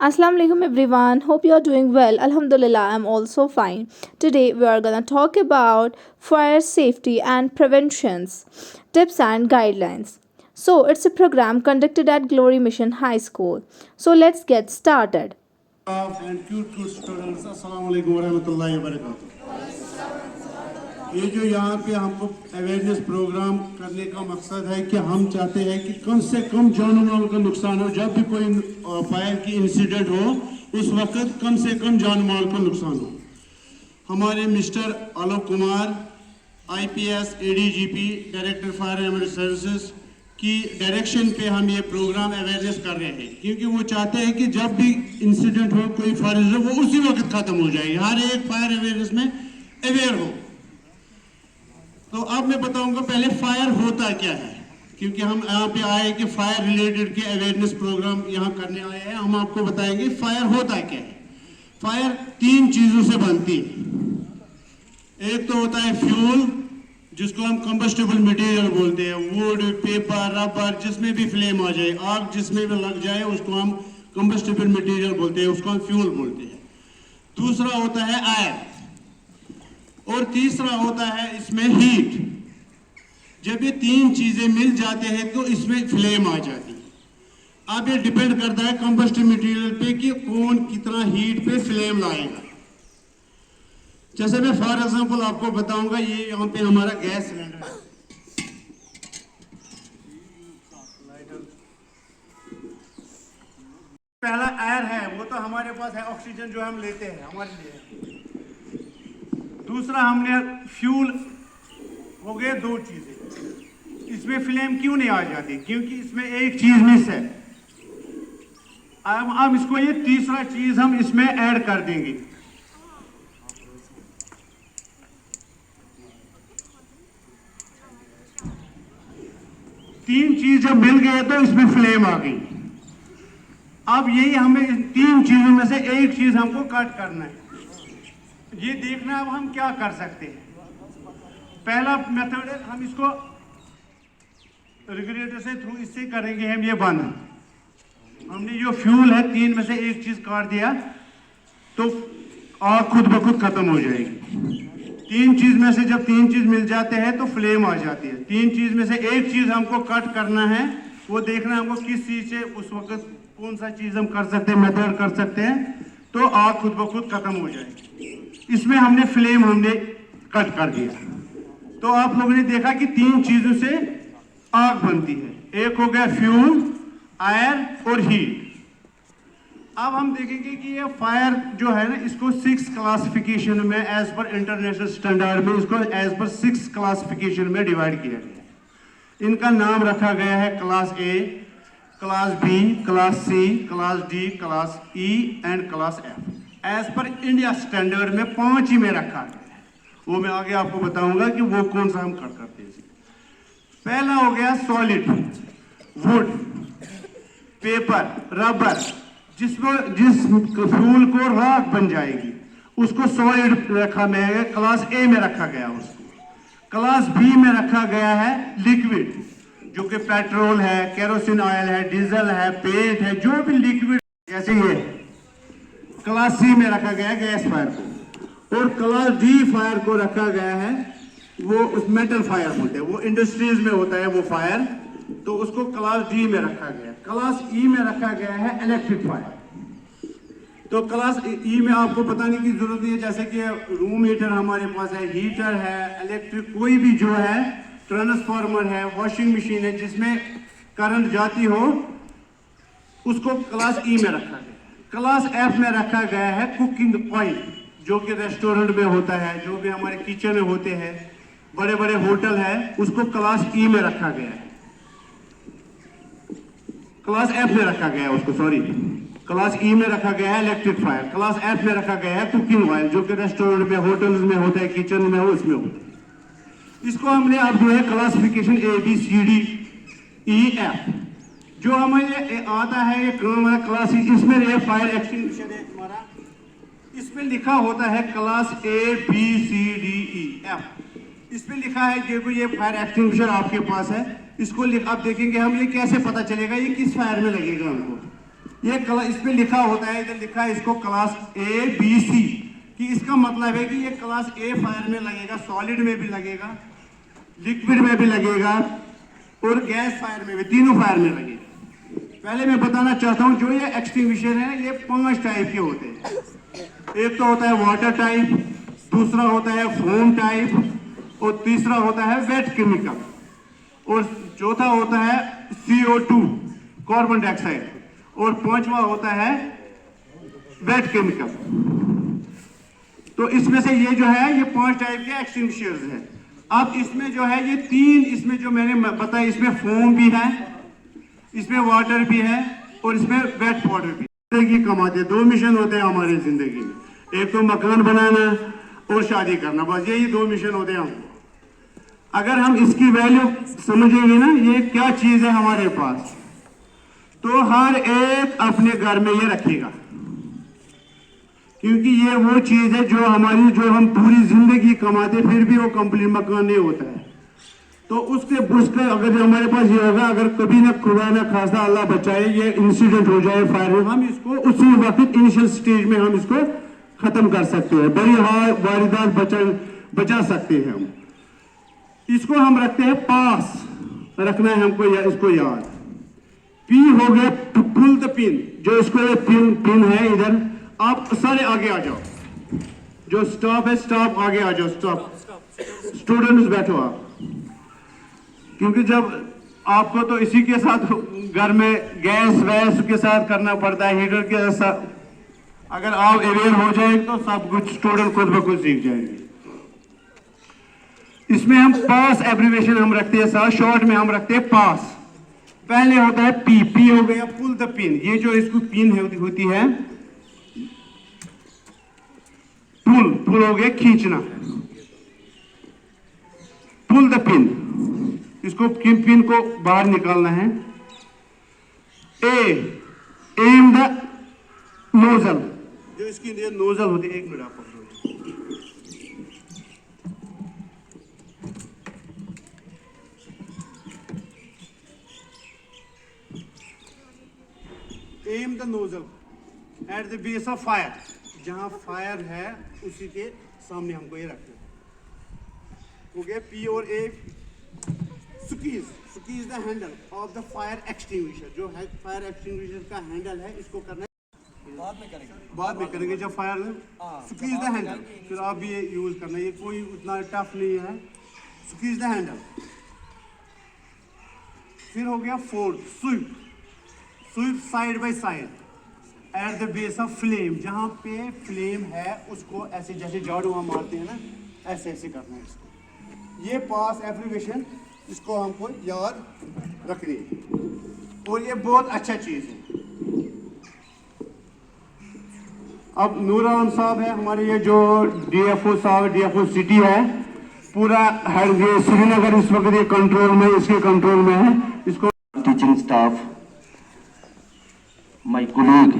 Assalamu alaikum everyone. Hope you are doing well. Alhamdulillah, I'm also fine. Today we are gonna talk about fire safety and preventions, tips and guidelines. So it's a program conducted at Glory Mission High School. So let's get started. And cute students, अस्सलाम वालेकुम वरहमतुल्लाहि वबरकातुहू। ये जो यहाँ पे हमको awareness programme करने का मकसद है कि हम चाहते हैं कि कम से कम जानों माल का नुकसान हो। जब भी कोई फायर की इंसिडेंट हो उस वक्त कम से कम जान माल का नुकसान हो। हमारे mister Alok Kumar IPS ADGP director fire and services की डायरेक्शन पे हम ये प्रोग्राम अवेयरनेस कर रहे हैं, क्योंकि वो चाहते हैं कि जब भी इंसिडेंट हो, कोई फायर हो, वो उसी वक्त खत्म हो जाए। हर एक फायर अवेयरनेस में अवेयर हो। तो अब मैं बताऊंगा पहले फायर होता क्या है, क्योंकि हम यहाँ पे आए कि फायर रिलेटेड के अवेयरनेस प्रोग्राम यहाँ करने आए हैं। हम आपको बताएंगे फायर होता क्या है। फायर 3 चीजों से बनती है। एक तो होता है फ्यूल, जिसको हम कंबस्टेबल मटेरियल बोलते हैं। वुड, पेपर, रबर, जिसमें भी फ्लेम आ जाए, आग जिसमें भी लग जाए, उसको हम कंबस्टेबल मटेरियल बोलते हैं, उसको हम फ्यूल बोलते हैं। दूसरा होता है आयर, और तीसरा होता है इसमें हीट। जब ये 3 चीजें मिल जाते हैं तो इसमें फ्लेम आ जाती है। अब ये डिपेंड करता है कंबस्टेबल मटेरियल पे कि कौन कितना हीट पे फ्लेम लाएगा। जैसे मैं फॉर एग्जांपल आपको बताऊंगा, ये यहाँ पे हमारा गैस सिलेंडर है। पहला एयर है, वो तो हमारे पास है, ऑक्सीजन जो हम लेते हैं हमारे लिए। दूसरा हमने फ्यूल हो गए 2 चीजें। इसमें फ्लेम क्यों नहीं आ जाती? क्योंकि इसमें एक चीज मिस है। अब इसको ये तीसरा चीज हम इसमें ऐड कर देंगे। तीन चीज जब मिल गए तो इसमें फ्लेम आ गई। अब यही हमें इन 3 चीजों में से एक चीज हमको कट करना है। ये देखना है अब हम क्या कर सकते हैं। पहला मेथड है, हम इसको रेगुलेटर से थ्रू इससे करेंगे हम ये बंद। हमने जो फ्यूल है 3 में से एक चीज काट दिया तो आग खुद ब खुद खत्म हो जाएगी। 3 चीज में से जब 3 चीज मिल जाते हैं तो फ्लेम आ जाती है। 3 चीज में से एक चीज हमको कट करना है, वो देखना है हमको किस चीज से उस वक्त कौन सा चीज हम कर सकते हैं, मेथड कर सकते हैं, तो आग खुद ब खुद खत्म हो जाएगी। इसमें हमने फ्लेम कट कर दिया। तो आप लोगों ने देखा कि 3 चीजों से आग बनती है। एक हो गया फ्यूल, एयर और हीट। अब हम देखेंगे कि ये फायर जो है ना, इसको 6 क्लासिफिकेशन में एज पर इंटरनेशनल स्टैंडर्ड में इसको एज पर 6 क्लासिफिकेशन में डिवाइड किया गया है। इनका नाम रखा गया है class A, class B, class C, class D, class E and class F. As per India standard में 5 ही में रखा गया है। वो मैं आगे आपको बताऊंगा कि वो कौन सा हम करते हैं। पहला हो गया सॉलिड, वुड, पेपर, रबर, जिस फ्यूल को राख बन जाएगी उसको सॉलिड रखा गया है, क्लास ए में रखा गया। उसको क्लास बी में रखा गया है लिक्विड, जो कि पेट्रोल है, केरोसिन ऑयल है, डीजल है, पेंट है, जो भी लिक्विड। जैसे ये क्लास सी में रखा गया है गैस फायर को, और क्लास डी फायर को रखा गया है, वो उस मेटल फायर बोलते हैं, वो इंडस्ट्रीज में होता है वो फायर, तो उसको क्लास डी में रखा गया है। क्लास ई में रखा गया है इलेक्ट्रिक फायर। तो क्लास ई में आपको बताने की जरूरत नहीं है, जैसे कि रूम हीटर हमारे पास है, हीटर है, इलेक्ट्रिक कोई भी जो है, ट्रांसफार्मर है, वॉशिंग मशीन है, जिसमें करंट जाती हो, उसको क्लास ई में रखा गया। क्लास एफ में रखा गया है कुकिंग ऑयल, जो कि रेस्टोरेंट में होता है, जो भी हमारे किचन में होते हैं, बड़े बड़े होटल है, उसको क्लास ई में रखा गया है। क्लास एफ में रखा गया है उसको, सॉरी, क्लास ई में रखा गया है इलेक्ट्रिक फायर। क्लास एफ में रखा गया है कुकिंग ऑयल, जो कि रेस्टोरेंट में, होटल्स में होता है, किचन में हो, उसमें होता है। इसको हमने अब जो है क्लासिफिकेशन ABCD EF जो हमें आता है, ये हमारा क्लास, इसमें ये फायर एक्सटिंग्विशर है हमारा, इसमें लिखा होता है क्लास ABCDEF। इसमें लिखा है कि ये फायर एक्सटिंग्विशर आपके पास है, इसको अब देखेंगे हम ये कैसे पता चलेगा ये किस फायर में लगेगा हमको। ये इसमें लिखा होता है, इधर लिखा है इसको क्लास ए बी सी, कि इसका मतलब है कि ये क्लास ए फायर में लगेगा, सॉलिड में भी लगेगा, लिक्विड में भी लगेगा और गैस फायर में भी, तीनों फायर में लगेगा। पहले मैं बताना चाहता हूं जो ये एक्सटिंग्विशर है ये 5 टाइप के होते हैं। एक तो होता है वाटर टाइप, दूसरा होता है फोम टाइप और तीसरा होता है वेट केमिकल और चौथा होता है CO2 कार्बन डाइऑक्साइड और पांचवा होता है वेट केमिकल। तो इसमें से ये जो है ये 5 टाइप के एक्सटिंग्विशर्स है। अब इसमें जो है ये 3, इसमें जो मैंने बताया इसमें फोम भी है, इसमें वाटर भी है और इसमें वेट पाउडर भी। जिंदगी कमाते 2 मिशन होते हैं हमारी जिंदगी में, एक तो मकान बनाना और शादी करना, बस यही 2 मिशन होते हैं हमको। अगर हम इसकी वैल्यू समझेंगे ना ये क्या चीज है हमारे पास, तो हर एक अपने घर में ये रखेगा, क्योंकि ये वो चीज है जो हमारी, जो हम पूरी जिंदगी कमाते फिर भी वो कंप्लीट मकान नहीं होता है। तो उसके अगर हमारे पास ये होगा, अगर कभी ना खुदा ना खासा अल्लाह बचाए ये इंसिडेंट हो जाए फायर में, हम इसको उसी वक्त इनिशियल स्टेज में हम इसको खत्म कर सकते हैं, बड़ी वारदात बचा सकते हैं हम। इसको हम रखते हैं पास, रखना है हमको इसको याद। पी हो गया पुल द पिन, जो इसको पिन है इधर, आप सारे आगे आ जाओ, जो स्टॉप है स्टॉप आगे आ जाओ, स्टॉप स्टूडेंट्स बैठो आप, क्योंकि जब आपको तो इसी के साथ घर में गैस वैस के साथ करना पड़ता है, हीटर के साथ, अगर आप अवेयर हो जाएंगे तो सब कुछ स्टूडेंट खुद ब खुद सीख जाएंगे। इसमें हम पास एब्रिविएशन हम रखते हैं, साथ शॉर्ट में हम रखते हैं पास। पहले होता है पी, पी हो गया पुल द पिन, ये जो इसको पिन होती है, पुल हो गया खींचना, पुल द पिन, इसको पिन को बाहर निकालना है। एम द नोजल, जो इसकी नोजल होती है, 1 मिनट आप पकड़ो, am the nozzle eight the base of fire, जहां फायर है उसी के सामने हमको ये रखना है। हो गया पी और A. Squeeze the handle of the fire extinguisher, जो है फायर एक्सटिंग्विशर का हैंडल है, इसको करना है बाद में करेंगे जब फायर। स्क्वीज द हैंडल, फिर आप भी ये यूज करना, ये कोई उतना टफ नहीं है। Squeeze the handle. फिर हो गया fourth, sweep side by side at the base of flame, जहां पे फ्लेम है उसको ऐसे जैसे झाड़ू हम मारते हैं ना, ऐसे ऐसे करना है इसको। ये पास एब्रिविएशन इसको हमको याद रखनी है और ये बहुत अच्छा चीज है। अब नूर आलम साहब है हमारे, ये जो DFO साहब, DFO सिटी है पूरा हेड, ये श्रीनगर इस वक्त ये कंट्रोल में, इसके कंट्रोल में है। इसको teaching staff, my colleague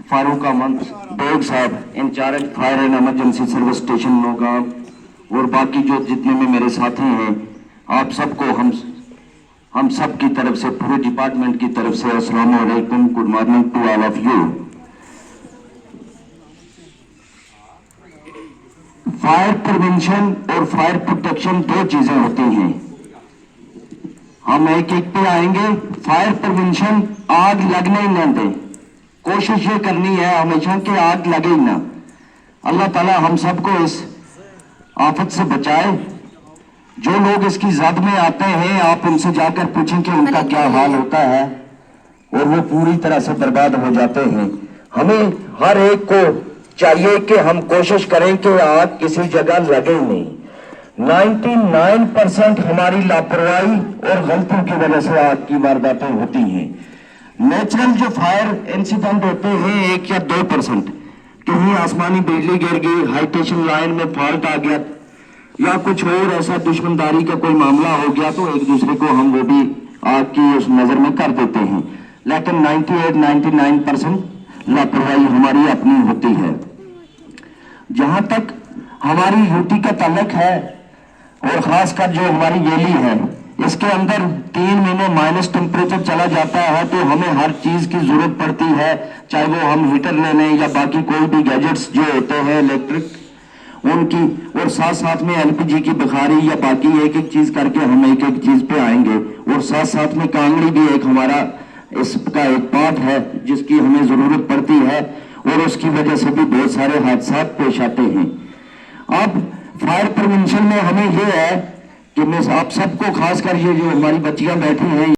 Farooq Ahmad Beg sahab, in charge fire and emergency service station Naugaon, और बाकी जो जितने में मेरे साथी हैं, आप सबको हम सब की तरफ से, पूरे डिपार्टमेंट की तरफ से अस्सलाम वालेकुम, good morning to all of you. Fire prevention और फायर प्रोटेक्शन 2 चीजें होती हैं। हम एक एक पे आएंगे। फायर प्रिवेंशन, आग लगने ही ना दें, कोशिश ये करनी है हमेशा कि आग लगे ही ना। अल्लाह ताला हम सबको इस आफत से बचाए। जो लोग इसकी जद में आते हैं, आप उनसे जाकर पूछें कि उनका क्या हाल होता है, और वो पूरी तरह से बर्बाद हो जाते हैं। हमें हर एक को चाहिए कि हम कोशिश करें कि आग किसी जगह लगे नहीं। 99% हमारी लापरवाही और गलतियों की वजह से आग की वारदातें होती हैं। नेचुरल जो फायर इंसिडेंट होते हैं 1 या 2%, कहीं आसमानी बिजली गिर गई, हाई टेंशन लाइन में फॉल्ट आ गया, या कुछ और ऐसा दुश्मनदारी का कोई मामला हो गया, तो एक दूसरे को हम वो भी आग की उस नजर में कर देते हैं। लेकिन 98-99% लापरवाही हमारी अपनी होती है। जहां तक हमारी यूटी का ताल्लुक है, और खासकर जो हमारी वैली है, इसके अंदर 3 महीने माइनस टेम्परेचर चला जाता है तो हमें हर चीज की जरूरत पड़ती है, चाहे वो हम हीटर ले लें या बाकी कोई भी गैजेट्स जो होते हैं इलेक्ट्रिक उनकी, और साथ साथ में एलपीजी की बुखारी या बाकी एक एक चीज करके हम एक एक चीज पे आएंगे। और साथ साथ में कांगड़ी भी एक हमारा इसका एक पार्ट है जिसकी हमें जरूरत पड़ती है और उसकी वजह से भी बहुत सारे हादसा पेश आते हैं। अब फायर प्रिवेंशन में हमें ये है कि मैं आप सबको खासकर ये जो हमारी बच्चियां बैठी हैं